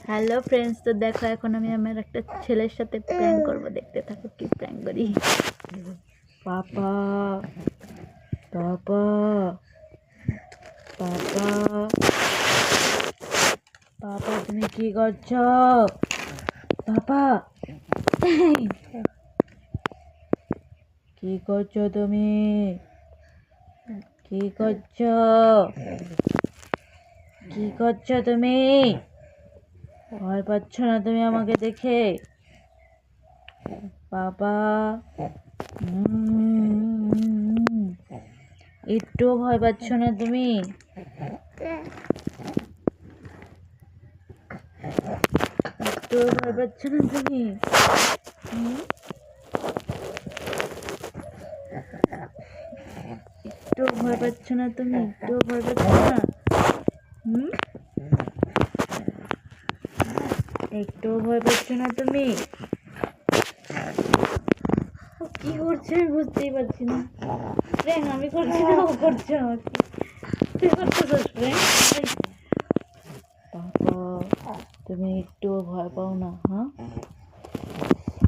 Hello friends, তো দেখো এখন আমি আমার একটা ছেলের সাথে প্র্যাঙ্ক করবো। দেখতে থাকো কি প্র্যাঙ্ক করি। পাপা পাপা পাপা পাপা তুমি কি করছো? পাপা কি করছো তুমি? কি করছো? কি করছো তুমি? ভয় পাচ্ছ না তুমি আমাকে দেখে? বাবা একটু ভয় পাচ্ছ না তুমি? একটু ভয় পাচ্ছ না তুমি? একটু ভয় পাচ্ছ না তুমি? একটু ভয় পাচ্ছ না? একটু ভয় পাচ্ছ না তুমি? কি করছে আমি বুঝতেই পারছি না। প্র্যাঙ্ক আমি করছি না, ও করছে আমাকে। তুই করতেছিস প্র্যাঙ্ক? বাবা তুমি একটু ভয় পাও না? হ্যাঁ